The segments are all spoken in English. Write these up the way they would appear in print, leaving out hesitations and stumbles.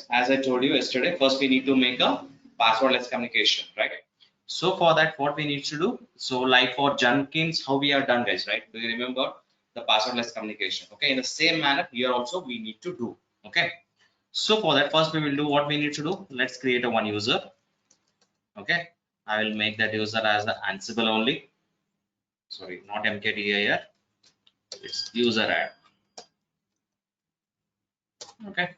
as I told you yesterday, first we need to make a passwordless communication, right? So for that, what we need to do, so like for Jenkins, how we are done, guys, right? Do you remember the passwordless communication? Okay, in the same manner, here also we need to do. Okay, so for that, first we will do what we need to do. Let's create a one user. Okay, I will make that user as the Ansible only. Sorry, not mkdir. It's user add. Okay,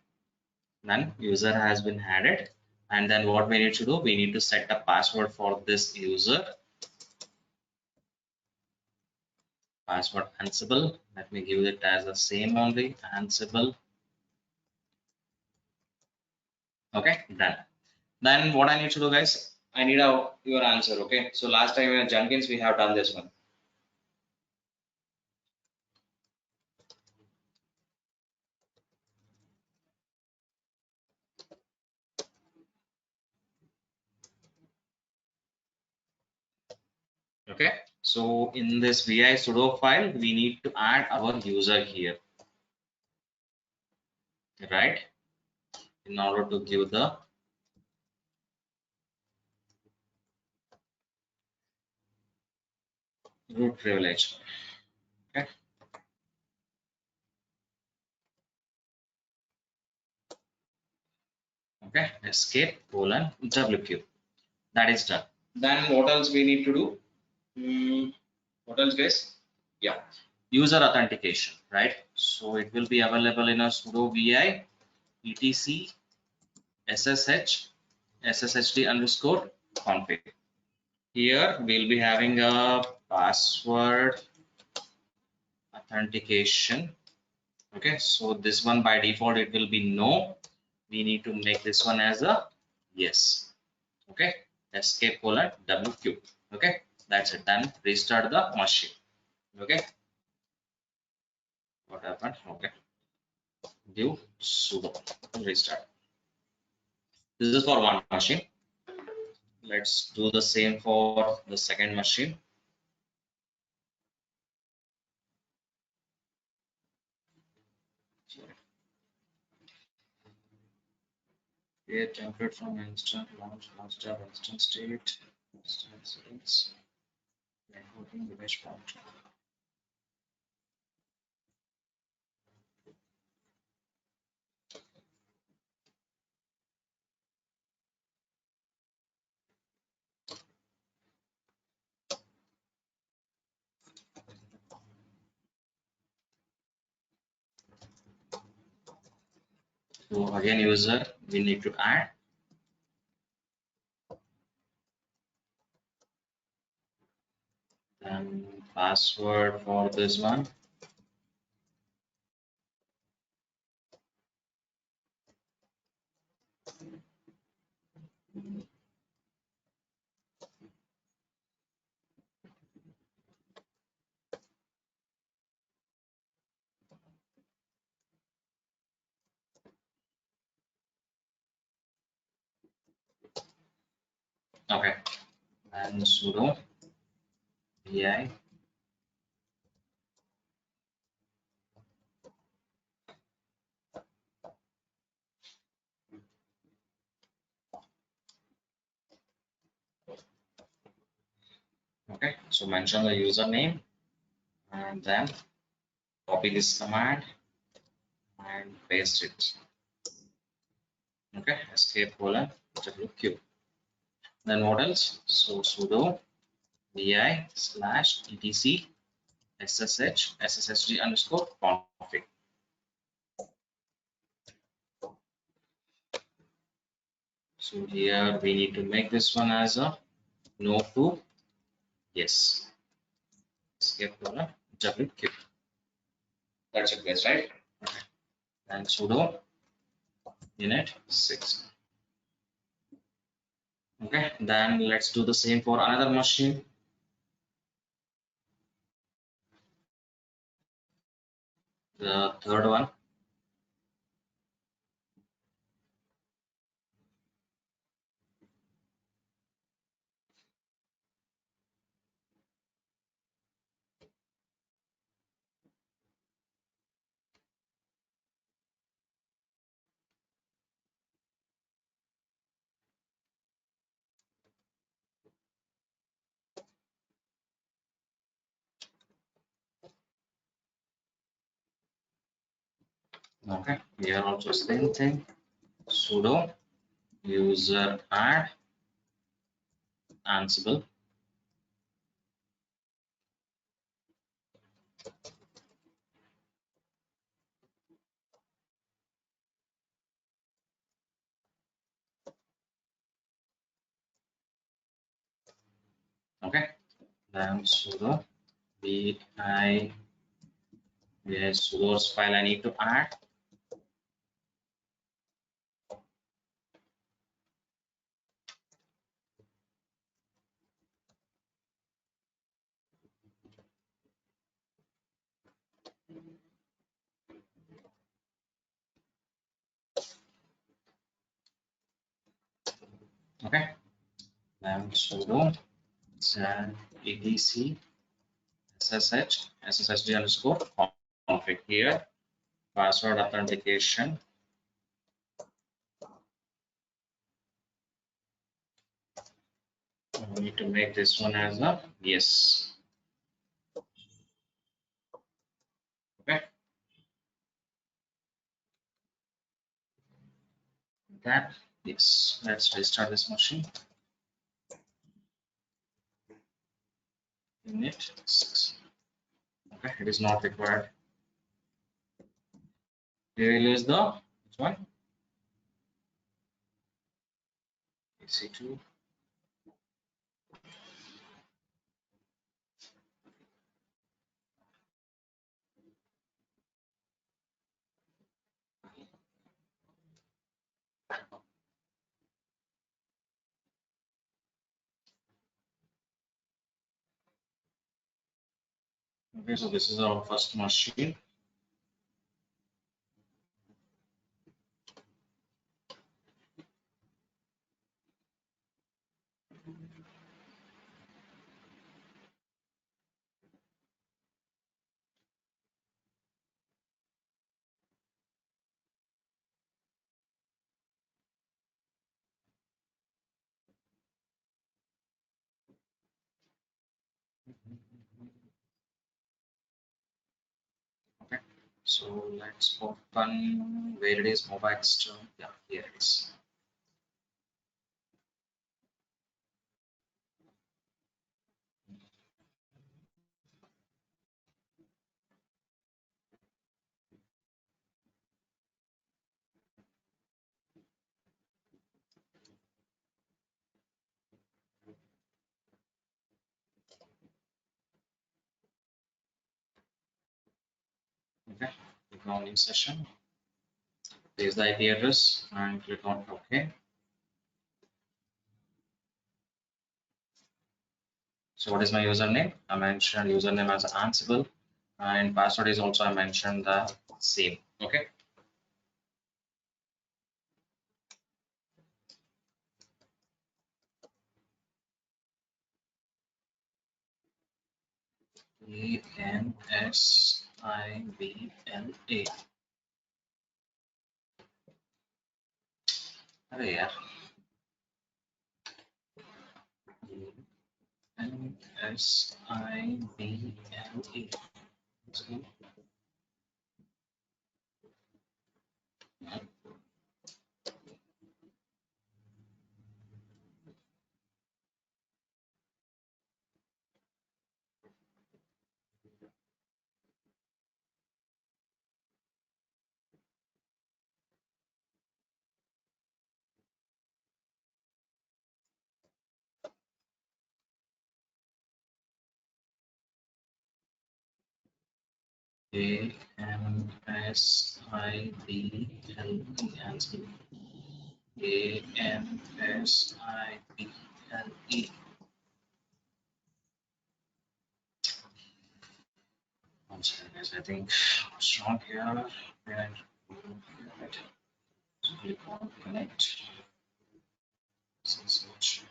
then user has been added, and then what we need to do, we need to set a password for this user. Password Ansible. Let me give it as the same only, Ansible. Okay, done. Then what I need to do, guys, I need your answer. Okay, so last time in Jenkins we have done this one. Okay, so in this vi sudo file, we need to add our user here, right? In order to give the root privilege. Okay. Okay, escape colon wq. That is done. Then what else we need to do? What else, guys? Yeah, user authentication, right? So it will be available in a sudo vi etc ssh sshd underscore config. Here we'll be having a password authentication. Okay, so this one by default it will be no. We need to make this one as a yes. Okay, escape colon wq. Okay, that's it. Then restart the machine. Okay, what happened? Okay, do sudo restart. This is for one machine. Let's do the same for the second machine. Create template from instant launch master instant state instant settings networking image prompt. So again, user we need to add. Then password for this one. Okay, and sudo vi okay, so mention the username and then copy this command and paste it. Okay, escape colon wq. Then what else? So sudo vi slash etc sshd underscore config. So here we need to make this one as a no to yes. Escape colon wq. That's it, guys, right? Okay. And sudo init 6. Okay, then let's do the same for another machine. The third one. Okay, here also same thing. Sudo user add Ansible. Okay, then sudo vi sudo's file I need to add. Okay, then sudo etc sshd underscore config. Here password authentication. We need to make this one as a yes. Okay, that yes. Let's restart this machine. Init 6. Okay, it is not required. We will use the which one? EC2. Okay, so this is our first machine. Okay, so let's open where it is mobile store. Yeah, here it is. Okay, click on new session. There's the IP address and click on OK. So what is my username? I mentioned username as Ansible and password is also I mentioned the same. Okay. ANSIBLA. अरे यार ANSIBLA. ANSIBLE. ANSIBLE. One second, guys. I think what's wrong here? And right. So click on connect. Search.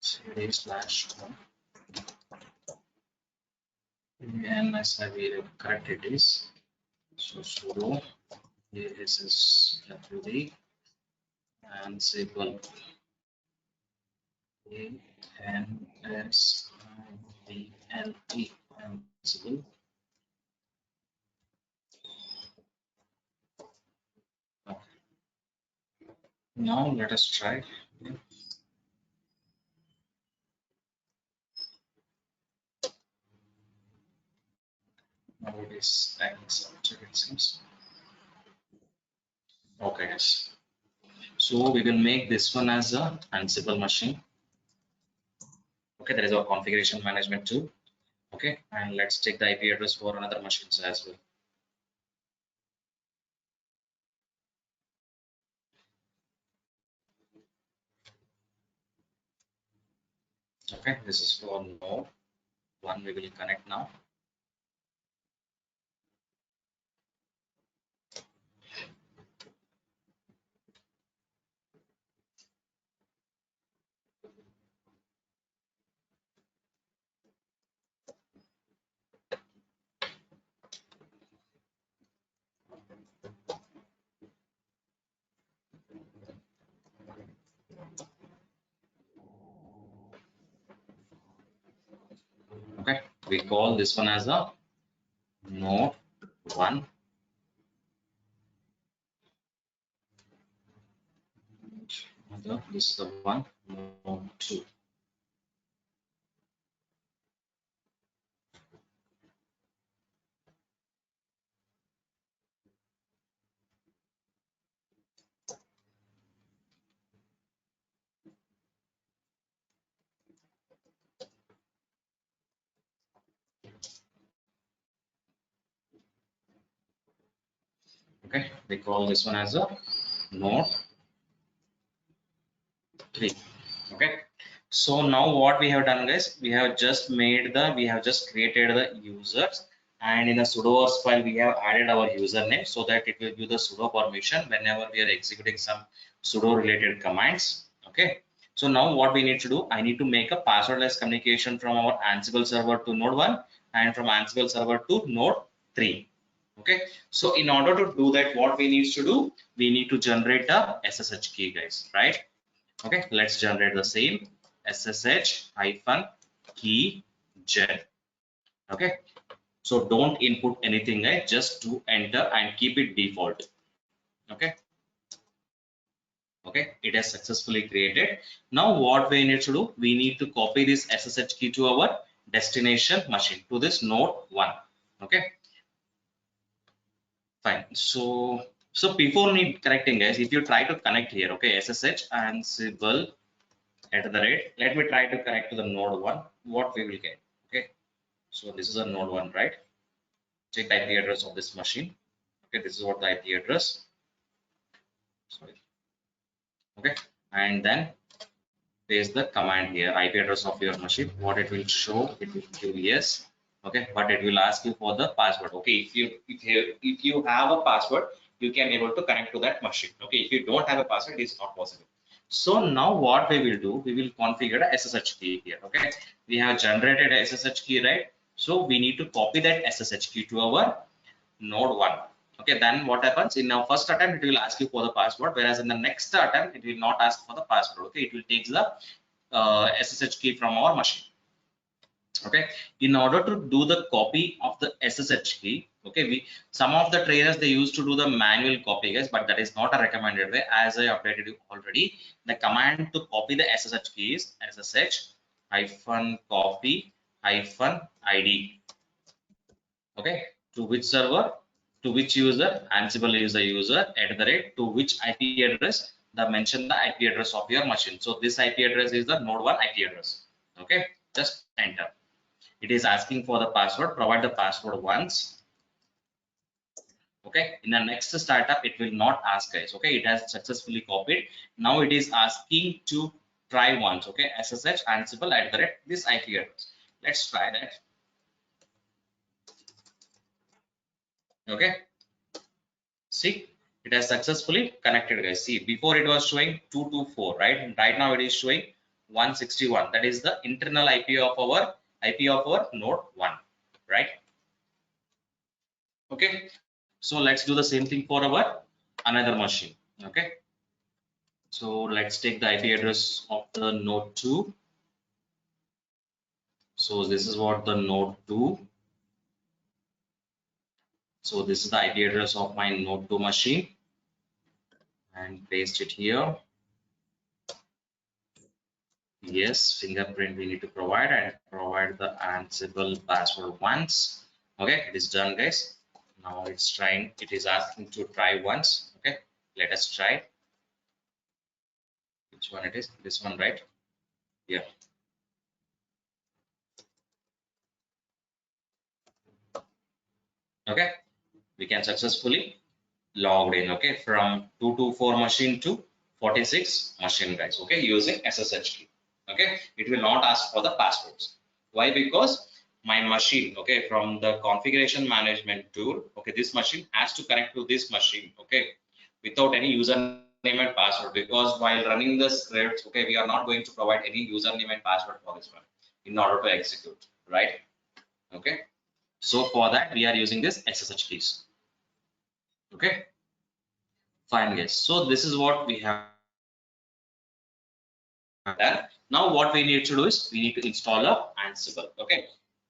CD/home. And as I will correct it is. So So sudo ASSWD Ansible ANSIBLE Ansible. Now let us try. Now it is accepted, it seems. Okay, yes. So we will make this one as a Ansible machine. Okay, that is our configuration management tool. Okay, and let's take the IP address for another machines as well. Okay, this is for node 1. We will connect now. Okay, we call this one as a node 1. This is the one, node 2. Okay, we call this one as a node 3. Okay, so now what we have done, guys, we have just created the users, and in the sudoers file we have added our username so that it will give the sudo permission whenever we are executing some sudo related commands. Okay, so now what we need to do, I need to make a passwordless communication from our Ansible server to node 1 and from Ansible server to node 3. Okay, so in order to do that, what we need to do, we need to generate a SSH key, guys, right? Okay, let's generate the same SSH hyphen key gen. Okay, so don't input anything, right? Just do enter and keep it default. Okay, okay, it has successfully created. Now what we need to do, we need to copy this SSH key to our destination machine, to this node 1. Okay, fine. So before need connecting, guys, if you try to connect here, okay, SSH Ansible at the rate, let me try to connect to the node 1, what we will get. Okay, so this is a node 1, right? Check the IP address of this machine. Okay, this is what the IP address. Sorry. Okay, and then paste the command here, IP address of your machine. What it will show, it will give yes. Okay, but it will ask you for the password. Okay, if you have a password, you can able to connect to that machine. Okay, if you don't have a password, it's not possible. So now what we will do, we will configure a SSH key here. Okay, we have generated a SSH key, right? So we need to copy that SSH key to our node 1. Okay, then what happens, in our first attempt it will ask you for the password, whereas in the next attempt it will not ask for the password. Okay, it will take the SSH key from our machine. Okay, in order to do the copy of the SSH key, okay, we some of the trainers, they used to do the manual copy, guys, but that is not a recommended way. As I updated you already, the command to copy the SSH key is SSH hyphen copy hyphen ID. Okay, to which server, to which user, Ansible is the user, at the rate, to which IP address, the mention the IP address of your machine. So this IP address is the node 1 IP address. Okay, just enter. It is asking for the password, provide the password once. Okay, in the next startup it will not ask, guys. Okay, it has successfully copied. Now it is asking to try once. Okay, SSH Ansible at the rate this IP address. Let's try that. Okay, see, it has successfully connected, guys. See, before it was showing 224, right? Right now it is showing 161. That is the internal IP of our node 1, right? Okay, So let's do the same thing for our another machine. Okay. So let's take the IP address of the node 2. So this is what the node 2. So this is the IP address of my node 2 machine, and paste it here. Yes, fingerprint we need to provide, and provide the Ansible password once. Okay, it is done, guys. Now it's trying, it is asking to try once. Okay, let us try. Which one it is? This one, right? Yeah. Okay, we can successfully logged in. Okay, from 224 machine to 46 machine, guys. Okay, using SSH key. Okay, it will not ask for the passwords. Why? Because my machine, okay, from the configuration management tool, okay, this machine has to connect to this machine, okay, without any username and password, because while running the scripts, okay, we are not going to provide any username and password for this one in order to execute, right? Okay, so for that we are using this SSH keys. Okay, fine, guys. So this is what we have done. Now what we need to do is we need to install a Ansible. Okay,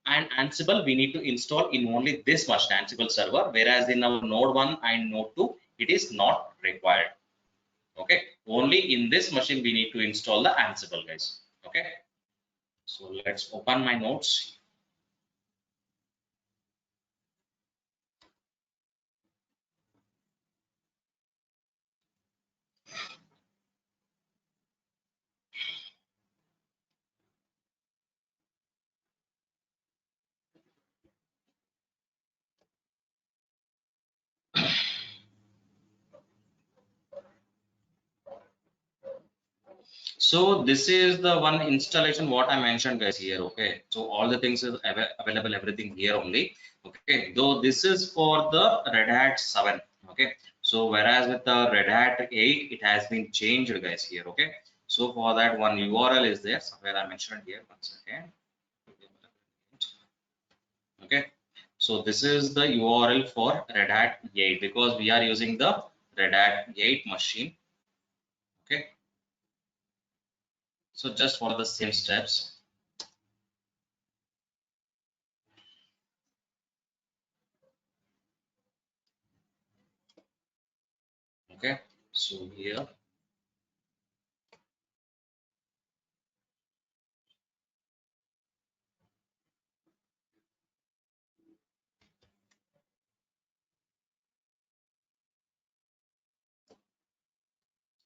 and Ansible we need to install in only this machine, Ansible server, whereas in our node 1 and node 2 it is not required. Okay, only in this machine we need to install the Ansible, guys. Okay, so let's open my notes. So this is the one installation what I mentioned, guys, here. Okay, so all the things is available, everything here only. Okay, though this is for the Red Hat 7. Okay, so whereas with the Red Hat 8 it has been changed, guys, here. Okay, so for that one URL is there somewhere I mentioned here. One second. Okay, so this is the URL for Red Hat 8 because we are using the Red Hat 8 machine. Okay, so just follow the same steps. Okay, so here.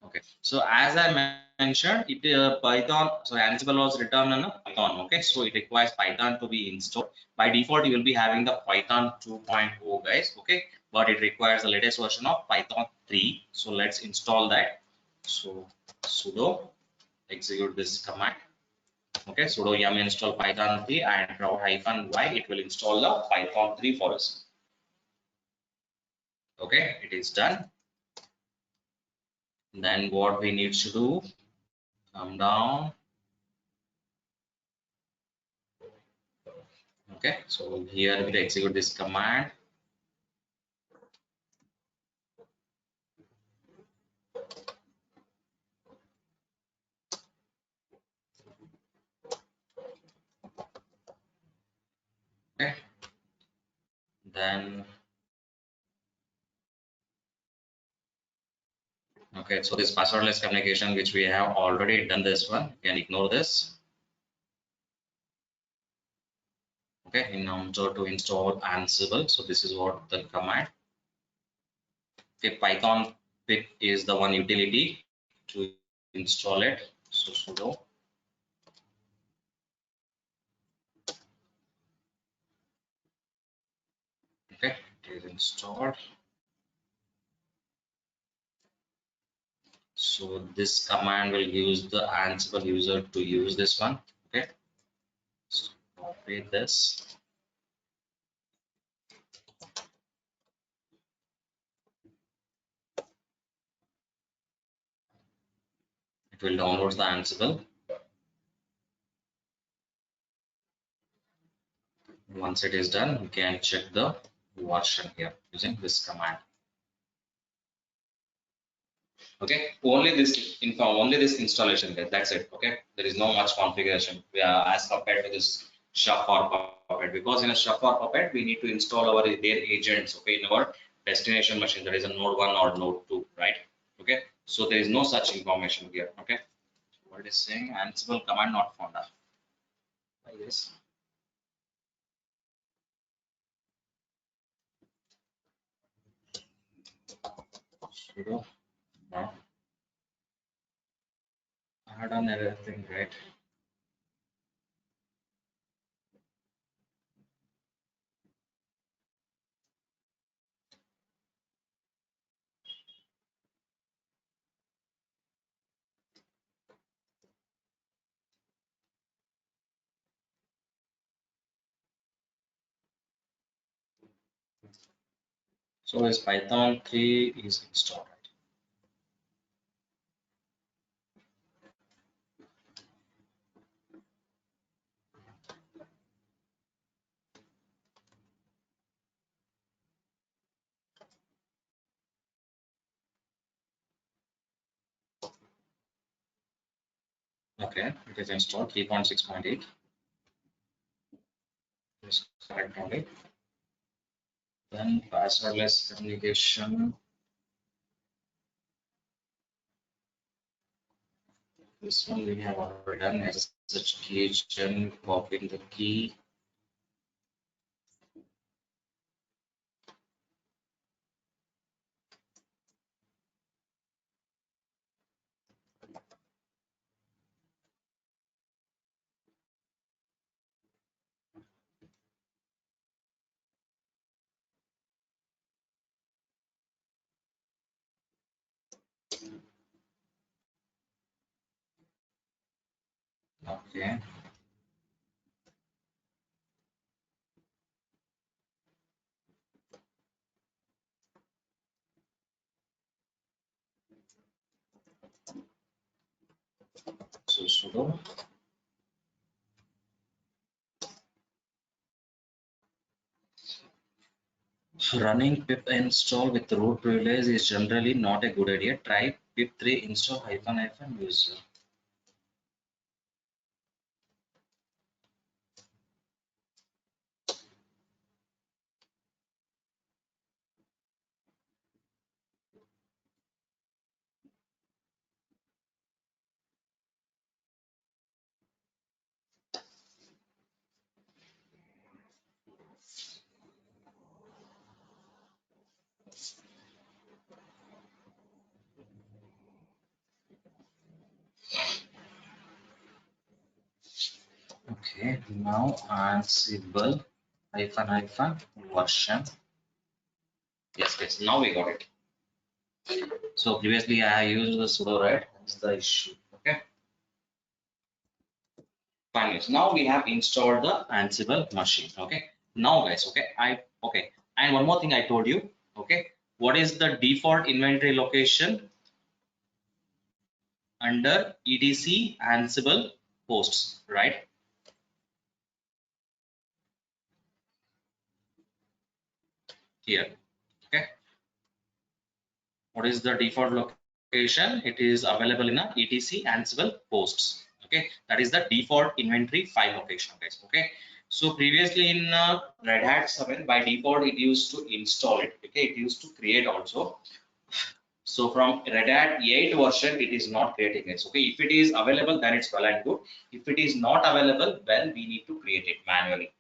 Okay, so as I mentioned, it Python, so Ansible was written in a Python. Okay, so it requires Python to be installed. By default, you will be having the Python 2.0, guys. Okay, but it requires the latest version of Python 3. So let's install that. So sudo execute this command. Okay, sudo yum install Python 3 and -y. It will install the Python 3 for us. Okay, it is done. Then what we need to do, come down. Okay, so here we execute this command. Okay, then okay, so this passwordless communication which we have already done, this one you can ignore this. Okay, in order to install Ansible, so this is what the command. Okay, Python pip is the one utility to install it. So sudo. Okay, it is installed. So this command will use the Ansible user to use this one. Okay, so copy this. It will download the Ansible. Once it is done, you can check the version here using this command. Okay, only this installation guys, that's it. Okay, there is no much configuration as compared to this Chef or Puppet, because in a Chef or Puppet we need to install our their agents, okay, in our destination machine. There is a node 1 or node 2, right? Okay, so there is no such information here. Okay, what it is saying, Ansible command not found out. Yes. Sudo. No. I had done everything right. So is Python 3 is installed. Okay, it is installed 3.6.8. Is correct only. Then passwordless communication. This one we have already done. SSH key gen, copying the key. Okay. So sudo running pip install with root privilege is generally not a good idea. Try pip3 install ---- user. Okay, now Ansible version. Yes, now we got it. So previously I used the sudo, right? That's the issue. Okay, fine. So now we have installed the Ansible machine. Okay, now guys, okay, and one more thing I told you. Okay, what is the default inventory location under etc Ansible posts, right? Here. Okay, what is the default location? It is available in a etc Ansible posts. Okay, that is the default inventory file location, guys. Okay, so previously in Red Hat 7 by default it used to install it. Okay, it used to create also. So from Red Hat 8 version it is not creating it. Okay, if it is available then it's well and good. If it is not available, then we need to create it manually.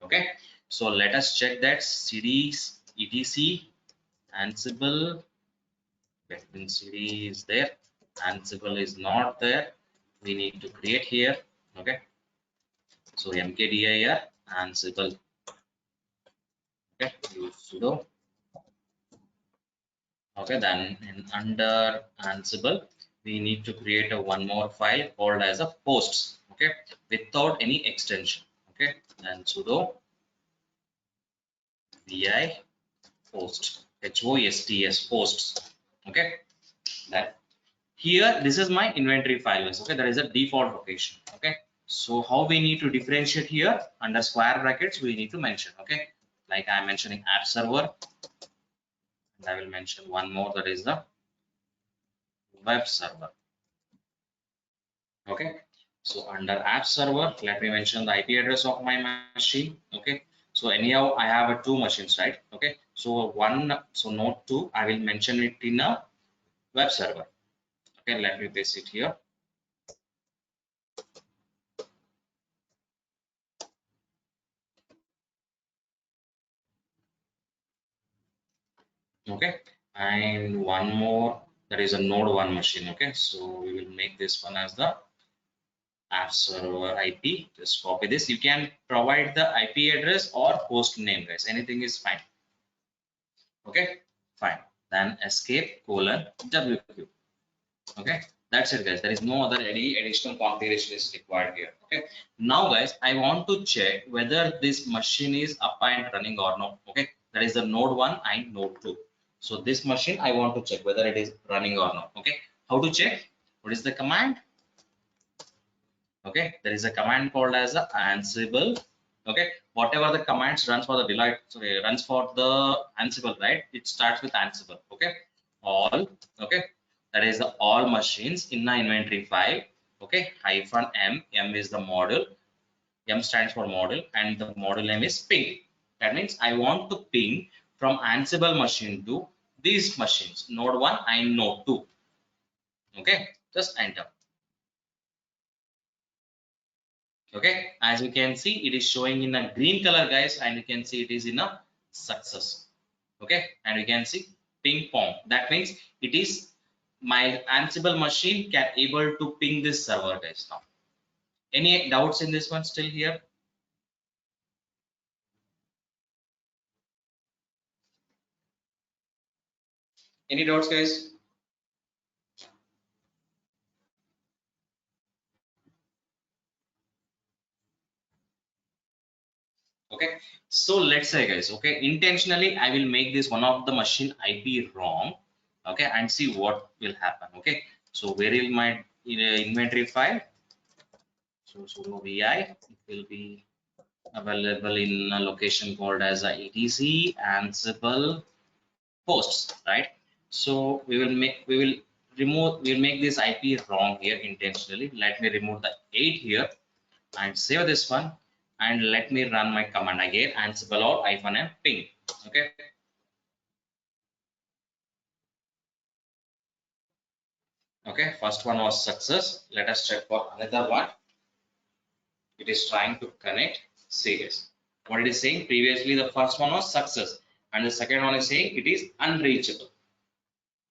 Okay, so let us check that cd etc Ansible. When cd is there, Ansible is not there, we need to create here. Okay, so mkdir Ansible. Okay, use sudo. Okay, then under Ansible we need to create a one more file called as a posts. Okay, without any extension. Okay, then sudo vi post posts. Okay, that here this is my inventory file list. Okay, that is a default location. Okay, so how we need to differentiate here, under square brackets we need to mention. Okay, like I'm mentioning app server, and I will mention one more, that is the web server. Okay, so under app server, let me mention the IP address of my machine. Okay, so anyhow I have two machines, right? Okay, so node 2 I will mention it in a web server. Okay, let me paste it here. Okay, and one more, that is a node 1 machine. Okay, so we will make this one as the app server IP. Just copy this. You can provide the IP address or host name, guys. Anything is fine. Okay, fine. Then escape colon WQ. Okay, that's it, guys. There is no other any additional configuration is required here. Okay, now guys, I want to check whether this machine is up and running or not. Okay, that is the node 1 and node 2. So this machine I want to check whether it is running or not. Okay, how to check? What is the command? Okay, there is a command called as a Ansible. Okay, whatever the commands runs for the runs for the Ansible, right? It starts with Ansible. Okay, all. Okay, that is the all machines in the inventory file. Okay, -m is the model. M stands for model, and the model name is ping. That means I want to ping from Ansible machine to these machines, node 1 and node 2. Okay, just enter. Okay, as you can see, it is showing in a green color, guys, and you can see it is in a success. Okay, and you can see ping pong. That means it is my Ansible machine can able to ping this server, guys. Now, any doubts in this one still here? Any doubts, guys? Okay, so let's say, guys, okay, intentionally I will make this one of the machine IP wrong. Okay, and see what will happen. Okay, so where is my inventory file? So sudo vi, it will be available in a location called as a etc ansible hosts, right? So we'll make this IP wrong here intentionally. Let me remove the 8 here and save this one, and let me run my command again, ansible or -m ping. Okay, okay, first one was success. Let us check for another one. It is trying to connect. See this, what it is saying. Previously the first one was success, and the second one is saying it is unreachable,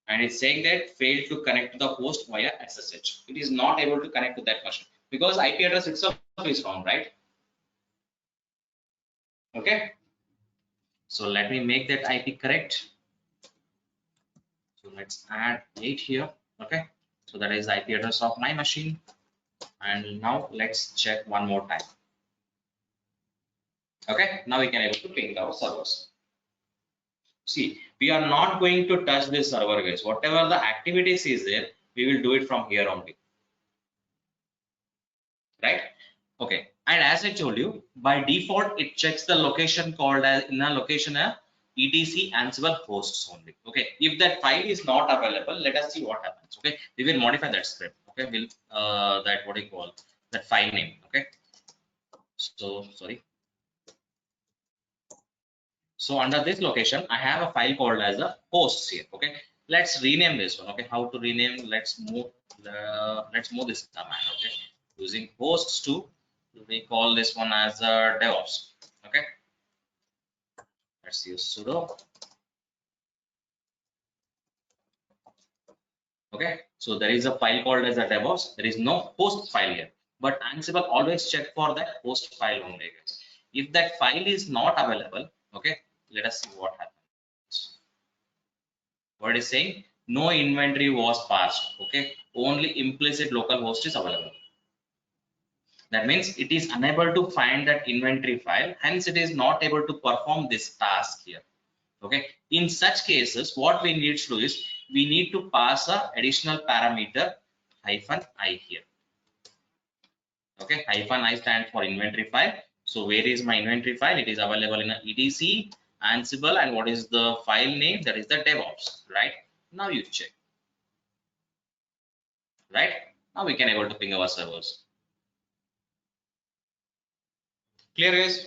and it's saying that failed to connect to the host via SSH. It is not able to connect to that machine because IP address itself is wrong, right? Okay, so let me make that IP correct. So let's add 8 here. Okay, so that is the IP address of my machine, and now let's check one more time. Okay, now we can able to ping our servers. See, we are not going to touch this server, guys. Whatever the activities is there, we will do it from here only, right? Okay, and as I told you, by default it checks the location called as in a location etc ansible hosts only. Okay, if that file is not available, let us see what happens. Okay, we will modify that script. Okay, we'll that what do you call that file name. Okay, so sorry. So under this location, I have a file called as a hosts here. Okay, let's rename this one. Okay, how to rename? Let's move this command. Okay, using hosts to, we call this one as a Devops. Okay, let's use sudo. Okay, so there is a file called as a Devops. There is no host file here, but Ansible always check for that host file only, guys. If that file is not available, okay, let us see what happens. What it is saying, no inventory was passed. Okay, only implicit local host is available. That means it is unable to find that inventory file, hence it is not able to perform this task here. Okay, in such cases what we need to do is we need to pass a additional parameter -i here. Okay, -i stands for inventory file. So where is my inventory file? It is available in a etc Ansible, and what is the file name? That is the Devops, right? Now you check, right? Now we can able to ping our servers. Clear, guys?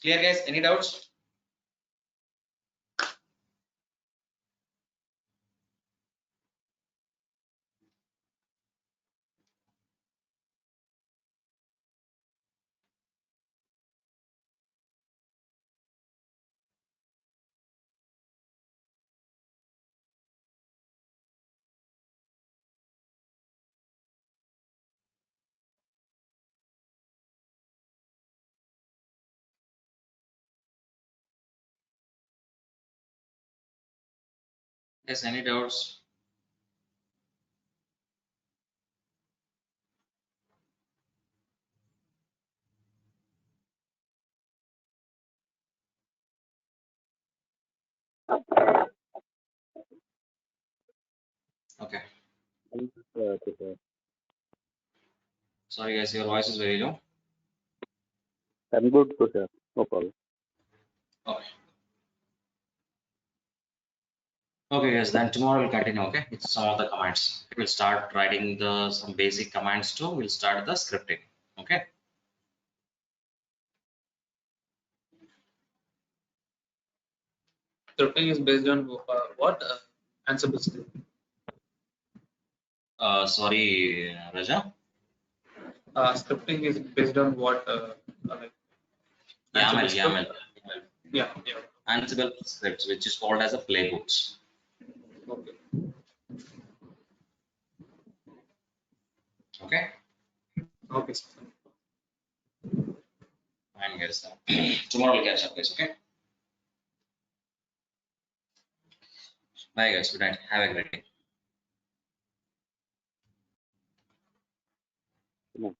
Clear, guys? Any doubts? Yes, any doubts? Okay. Sorry, guys, your voice is very low. I'm good, sir. No problem. Okay. Okay, guys, then tomorrow we'll continue, okay, with some of the commands. We'll start writing the some basic commands too. We'll start the scripting, okay? Scripting is based on what? Ansible script. Sorry, Raja. Scripting is based on what? Like YAML, Ansible YAML, script. Yeah, yeah. Ansible scripts, which is called as a playbooks. Okay. Okay, Okay. fine, guys. Tomorrow we'll catch up, guys. Okay. Bye, guys. Good night. Have a great day. No.